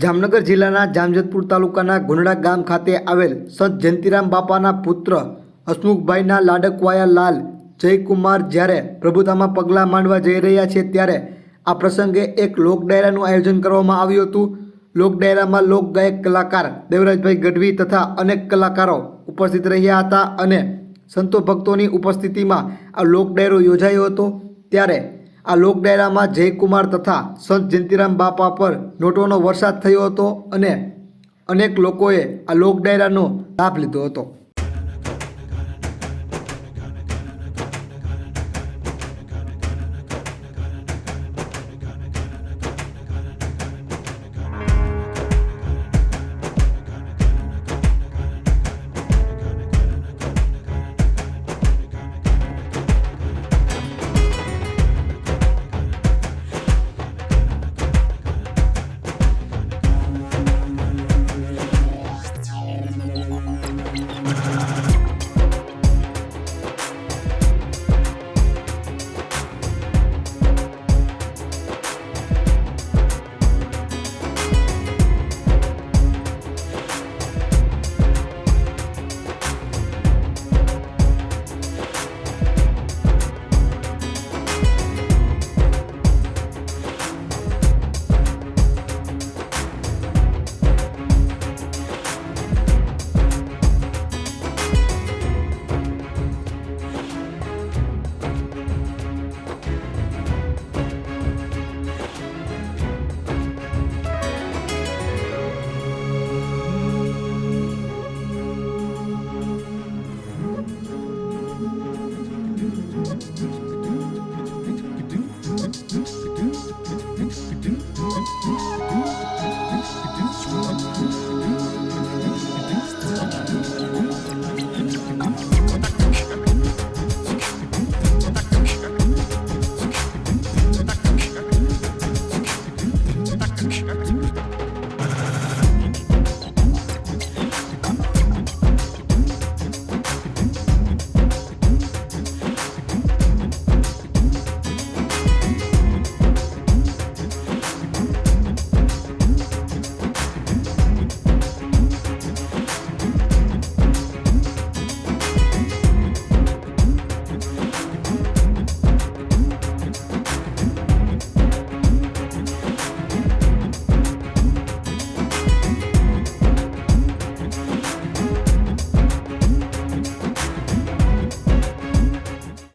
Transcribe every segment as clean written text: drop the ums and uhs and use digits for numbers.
જામનગર જિલ્લાના જામજોધપુર તાલુકાના ગુંડડા ગામ ખાતે આવેલ સંત જયંતિરામ બાપાના પુત્ર હસમુખભાઈના લાડકવાયા લાલ જયકુમાર જ્યારે પ્રભુતામાં પગલાં માંડવા જઈ રહ્યા છે ત્યારે આ પ્રસંગે એક લોક ડાયરાનું આયોજન કરવામાં આવ્યું હતું। લોક ડાયરામાં લોક ગાયક કલાકાર દેવરાજભાઈ ગઢવી તથા અનેક કલાકારો ઉપસ્થિત રહ્યા હતા અને સંતો ભક્તોની ઉપસ્થિતિમાં આ લોક ડાયરો યોજાયો હતો। ત્યારે આ લોક ડાયરામાં જયકુમાર તથા સંત જયંતિરામ બાપા પર નોટોનો વરસાદ થયો હતો અને અનેક લોકોએ આ લોક ડાયરાનો લાભ લીધો હતો।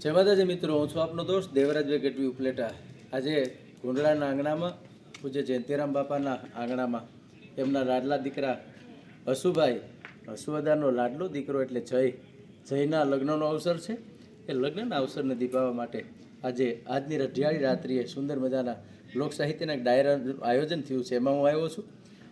જય માતાજી મિત્રો, હું છું આપનો દોસ્ત દેવરાજભાઈ ગઢવી ઉપલેટા। આજે ગુંડળાના આંગણામાં પૂજ્ય જયંતિરામ બાપાના આંગણામાં એમના લાડલા દીકરા હસુભાઈ હસુદાનો લાડલો દીકરો એટલે જયના લગ્નનો અવસર છે। એ લગ્નના અવસરને દીપાવવા માટે આજે આજની રઢિયાળી રાત્રિએ સુંદર મજાના લોક સાહિત્યના એક ડાયરાનું આયોજન થયું છે, એમાં હું આવ્યો છું।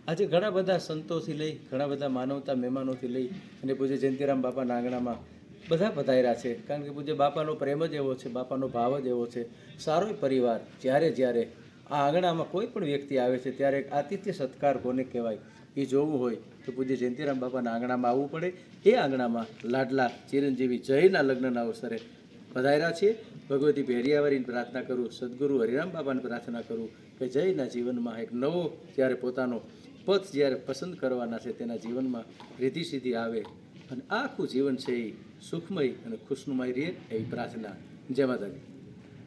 આજે ઘણા બધા સંતોથી લઈ ઘણા બધા માનવતા મહેમાનોથી લઈ અને પૂજ્ય જયંતિરામ બાપાના આંગણામાં બધા પધાર્યા છે, કારણ કે પૂજ્ય બાપાનો પ્રેમ જ એવો છે, બાપાનો ભાવ જ એવો છે। સારો પરિવાર જ્યારે આ આંગણામાં કોઈ પણ વ્યક્તિ આવે છે ત્યારે એક આતિથ્ય સત્કાર કોને કહેવાય એ જોવું હોય તો પૂજ્ય જયંતિરામ બાપાના આંગણામાં આવવું પડે। એ આંગણામાં લાડલા ચિરંજીવી જયના લગ્નના અવસરે પધાર્યા છીએ। ભગવતી ભેરિયાવારીની પ્રાર્થના કરું, સદગુરુ હરિરામ બાપાની પ્રાર્થના કરું કે જયના જીવનમાં એક નવો જ્યારે પોતાનો પથ જ્યારે પસંદ કરવાના છે તેના જીવનમાં રીધિ સિદ્ધિ આવે અને આખું જીવન છે એ સુખમય અને ખુશનુમય રહે એવી પ્રાર્થના। જય માતાજી।